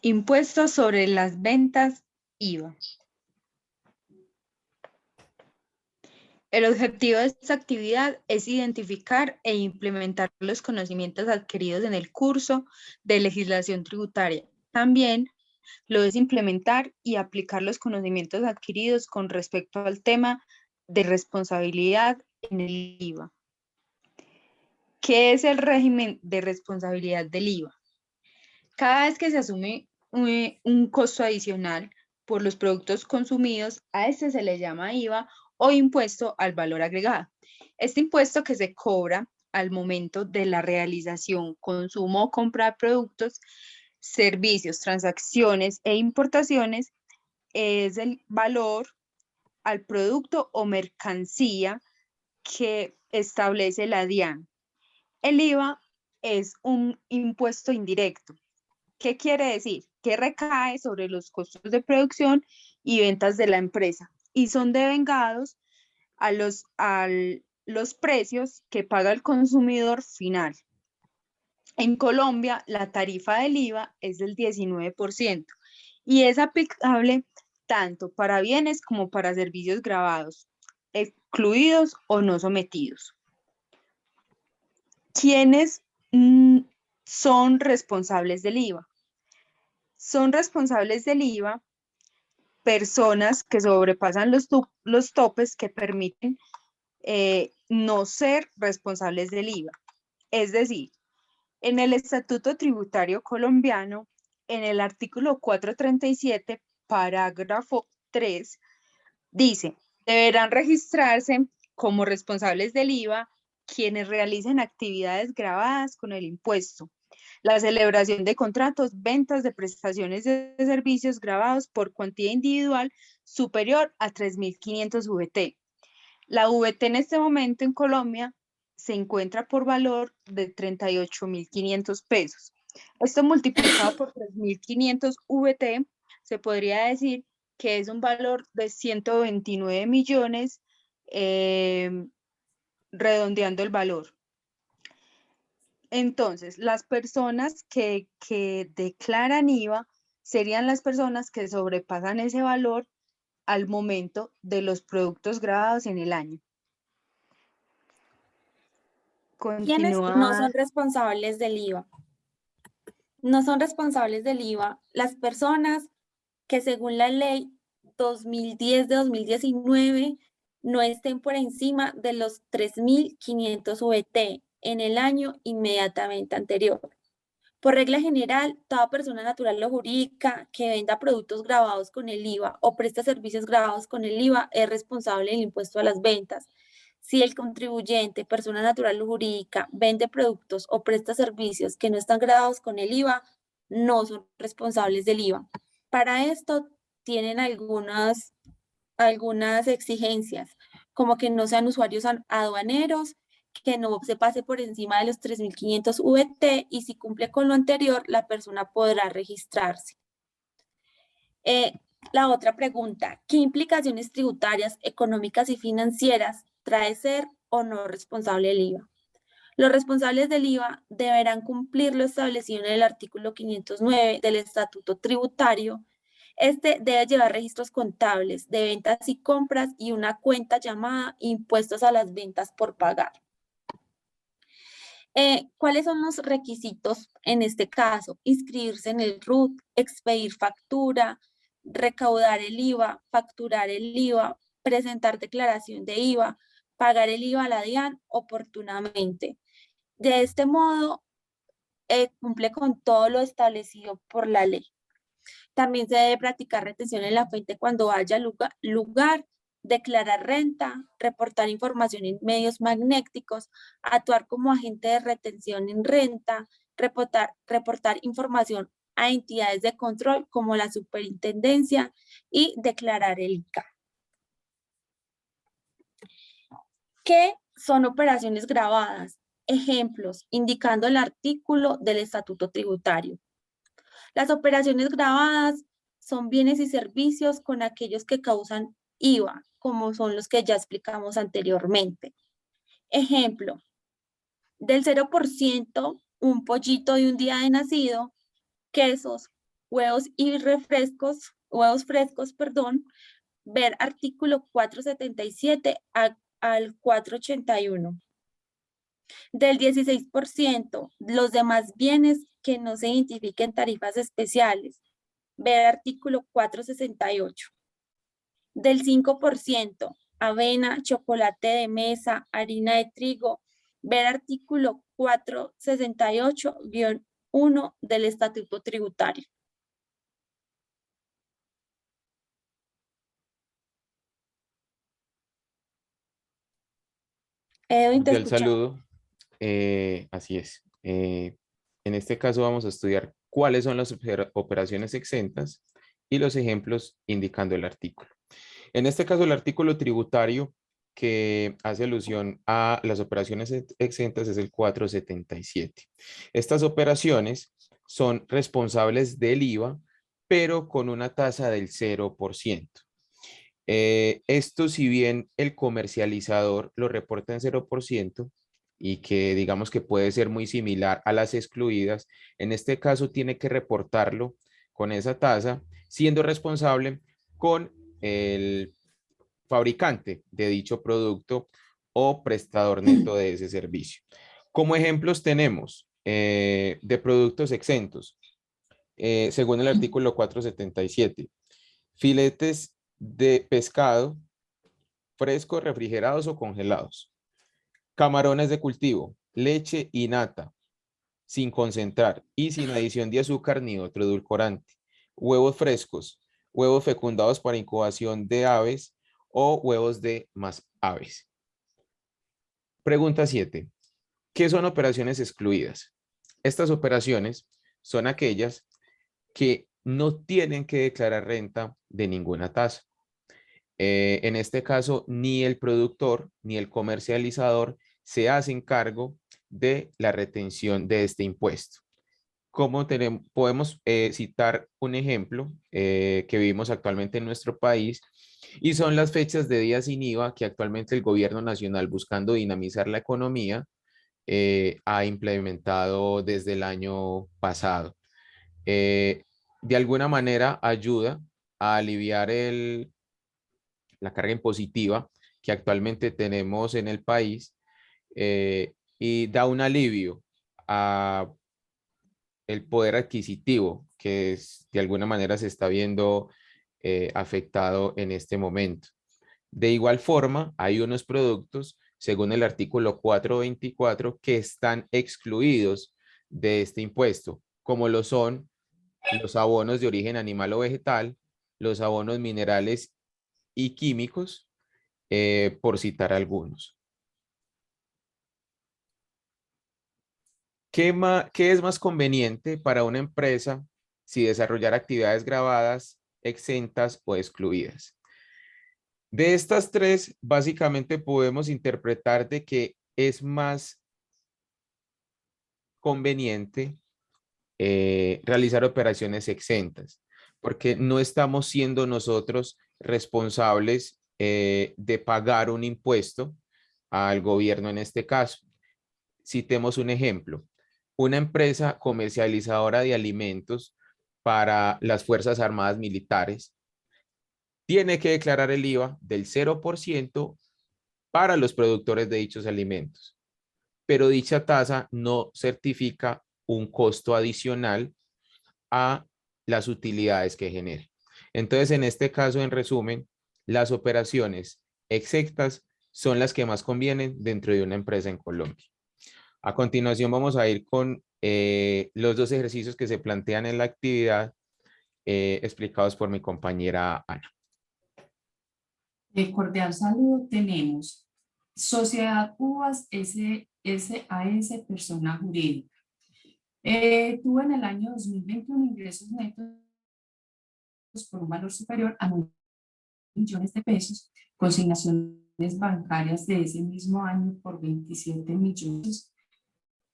Impuesto sobre las ventas, IVA. El objetivo de esta actividad es identificar e implementar los conocimientos adquiridos en el curso de legislación tributaria. También lo es implementar y aplicar los conocimientos adquiridos con respecto al tema de responsabilidad en el IVA. ¿Qué es el régimen de responsabilidad del IVA? Cada vez que se asume un costo adicional por los productos consumidos, a este se le llama IVA o impuesto al valor agregado. Este impuesto que se cobra al momento de la realización, consumo o compra de productos, servicios, transacciones e importaciones es el valor al producto o mercancía que establece la DIAN. El IVA es un impuesto indirecto. ¿Qué quiere decir? Que recae sobre los costos de producción y ventas de la empresa y son devengados a los precios que paga el consumidor final. En Colombia, la tarifa del IVA es del 19% y es aplicable tanto para bienes como para servicios gravados, excluidos o no sometidos. ¿Quiénes son responsables del IVA? Son responsables del IVA personas que sobrepasan los topes que permiten no ser responsables del IVA. Es decir, en el Estatuto Tributario Colombiano, en el artículo 437, parágrafo 3, dice, deberán registrarse como responsables del IVA quienes realicen actividades gravadas con el impuesto, la celebración de contratos, ventas de prestaciones de servicios gravados por cuantía individual superior a 3.500 VT. La VT en este momento en Colombia se encuentra por valor de 38.500 pesos. Esto multiplicado por 3.500 VT se podría decir que es un valor de 129 millones, redondeando el valor. Entonces, las personas que declaran IVA serían las personas que sobrepasan ese valor al momento de los productos gravados en el año. ¿Quiénes no son responsables del IVA? No son responsables del IVA las personas que según la ley 2010 de 2019 no estén por encima de los 3.500 VT en el año inmediatamente anterior. Por regla general, toda persona natural o jurídica que venda productos gravados con el IVA o presta servicios gravados con el IVA es responsable del impuesto a las ventas. Si el contribuyente, persona natural o jurídica, vende productos o presta servicios que no están gravados con el IVA, no son responsables del IVA. Para esto tienen algunas exigencias, como que no sean usuarios aduaneros, que no se pase por encima de los 3.500 VT y si cumple con lo anterior, la persona podrá registrarse. La otra pregunta, ¿qué implicaciones tributarias, económicas y financieras trae ser o no responsable del IVA? Los responsables del IVA deberán cumplir lo establecido en el artículo 509 del Estatuto Tributario. Este debe llevar registros contables de ventas y compras y una cuenta llamada impuestos a las ventas por pagar. ¿Cuáles son los requisitos en este caso? Inscribirse en el RUT, expedir factura, recaudar el IVA, facturar el IVA, presentar declaración de IVA, pagar el IVA a la DIAN oportunamente. De este modo, cumple con todo lo establecido por la ley. También se debe practicar retención en la fuente cuando haya lugar, declarar renta, reportar información en medios magnéticos, actuar como agente de retención en renta, reportar información a entidades de control como la superintendencia y declarar el ICA. ¿Qué son operaciones gravadas? Ejemplos, indicando el artículo del Estatuto Tributario. Las operaciones gravadas son bienes y servicios con aquellos que causan IVA, como son los que ya explicamos anteriormente. Ejemplo, del 0%, un pollito de un día de nacido, quesos, huevos y refrescos, huevos frescos, perdón, ver artículo 477 al 481. Del 16%, los demás bienes que no se identifiquen tarifas especiales, ver artículo 468. Del 5%, avena, chocolate de mesa, harina de trigo, ver artículo 468-1 del Estatuto Tributario. Edwin, te Cordial escuchamos. saludo. Así es. En este caso vamos a estudiar cuáles son las operaciones exentas y los ejemplos indicando el artículo. En este caso, el artículo tributario que hace alusión a las operaciones exentas es el 477. Estas operaciones son responsables del IVA, pero con una tasa del 0%. Esto, si bien el comercializador lo reporta en 0% y que digamos que puede ser muy similar a las excluidas, en este caso tiene que reportarlo con esa tasa, siendo responsable con el fabricante de dicho producto o prestador neto de ese servicio. Como ejemplos tenemos de productos exentos, según el artículo 477, filetes de pescado frescos, refrigerados o congelados, camarones de cultivo, leche y nata, sin concentrar y sin adición de azúcar ni otro edulcorante, huevos frescos, huevos fecundados para incubación de aves o huevos de más aves. Pregunta 7. ¿Qué son operaciones excluidas? Estas operaciones son aquellas que no tienen que declarar renta de ninguna tasa. En este caso, ni el productor ni el comercializador se hacen cargo de la retención de este impuesto. Como podemos citar un ejemplo que vivimos actualmente en nuestro país y son las fechas de días sin IVA que actualmente el gobierno nacional, buscando dinamizar la economía, ha implementado desde el año pasado. De alguna manera ayuda a aliviar la carga impositiva que actualmente tenemos en el país y da un alivio a el poder adquisitivo que de alguna manera se está viendo afectado en este momento. De igual forma, hay unos productos, según el artículo 424, que están excluidos de este impuesto, como lo son los abonos de origen animal o vegetal, los abonos minerales y químicos, por citar algunos. ¿Qué es más conveniente para una empresa si desarrollar actividades grabadas, exentas o excluidas? De estas tres, básicamente podemos interpretar de que es más conveniente realizar operaciones exentas, porque no estamos siendo nosotros responsables de pagar un impuesto al gobierno en este caso. Citemos un ejemplo. Una empresa comercializadora de alimentos para las Fuerzas Armadas Militares tiene que declarar el IVA del 0% para los productores de dichos alimentos, pero dicha tasa no certifica un costo adicional a las utilidades que genere. Entonces, en este caso, en resumen, las operaciones exentas son las que más convienen dentro de una empresa en Colombia. A continuación vamos a ir con los dos ejercicios que se plantean en la actividad explicados por mi compañera Ana. Cordial saludo. Tenemos Sociedad Uvas SAS, persona jurídica. Tuvo en el año 2021 ingresos netos por un valor superior a 9 millones de pesos, consignaciones bancarias de ese mismo año por 27 millones.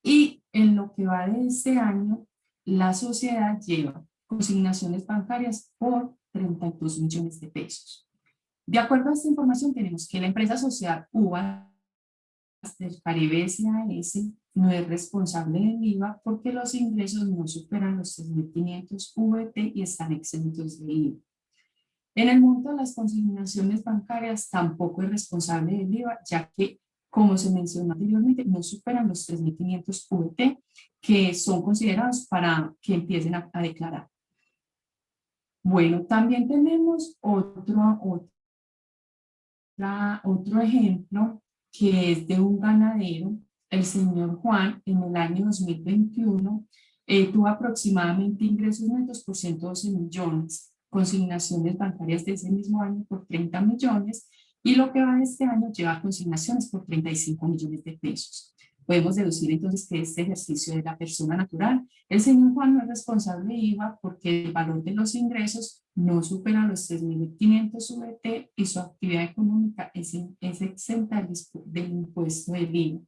Y en lo que va de este año, la sociedad lleva consignaciones bancarias por 32 millones de pesos. De acuerdo a esta información, tenemos que la empresa Sociedad UVA del Caribe SAS no es responsable del IVA porque los ingresos no superan los 3.500 VT y están exentos de IVA. En el monto de las consignaciones bancarias tampoco es responsable del IVA, ya que, como se mencionó anteriormente, no superan los 3.500 VT, que son considerados para que empiecen a declarar. Bueno, también tenemos otro ejemplo, que es de un ganadero. El señor Juan, en el año 2021, tuvo aproximadamente ingresos netos por 112 millones, consignaciones bancarias de ese mismo año por 30 millones, y lo que va de este año lleva consignaciones por 35 millones de pesos. Podemos deducir entonces que este ejercicio de la persona natural, el señor Juan no es responsable de IVA porque el valor de los ingresos no supera los 3.500 VT y su actividad económica es exenta del impuesto del IVA.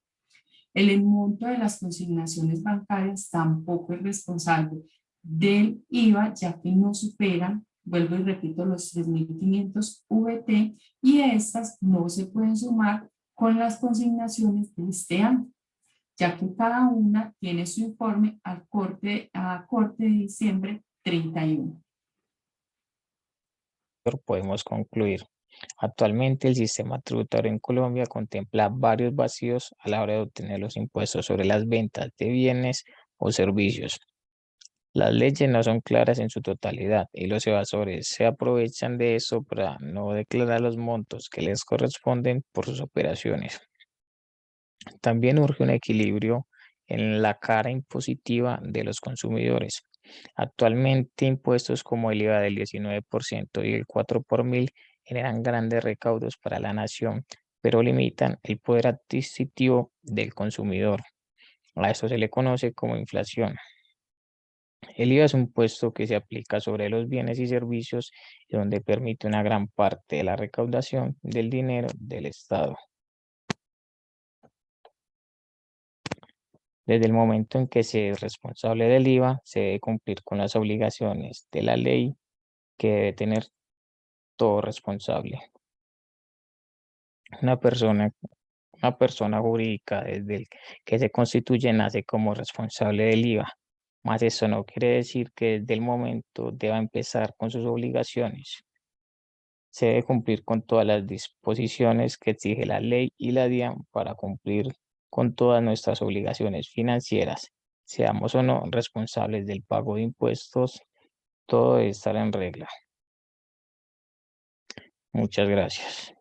El monto de las consignaciones bancarias tampoco es responsable del IVA, ya que no superan, vuelvo y repito, los 3.500 VT, y estas no se pueden sumar con las consignaciones de este año, ya que cada una tiene su informe a corte de diciembre 31. Podemos concluir. Actualmente el sistema tributario en Colombia contempla varios vacíos a la hora de obtener los impuestos sobre las ventas de bienes o servicios. Las leyes no son claras en su totalidad y los evasores se aprovechan de eso para no declarar los montos que les corresponden por sus operaciones. También urge un equilibrio en la cara impositiva de los consumidores. Actualmente impuestos como el IVA del 19% y el 4 por mil generan grandes recaudos para la nación, pero limitan el poder adquisitivo del consumidor. A esto se le conoce como inflación. El IVA es un impuesto que se aplica sobre los bienes y servicios y donde permite una gran parte de la recaudación del dinero del Estado. Desde el momento en que se es responsable del IVA, se debe cumplir con las obligaciones de la ley que debe tener todo responsable. Una persona jurídica desde el que se constituye nace como responsable del IVA, mas eso no quiere decir que desde el momento deba empezar con sus obligaciones. Se debe cumplir con todas las disposiciones que exige la ley y la DIAN para cumplir con todas nuestras obligaciones financieras. Seamos o no responsables del pago de impuestos, todo debe estar en regla. Muchas gracias.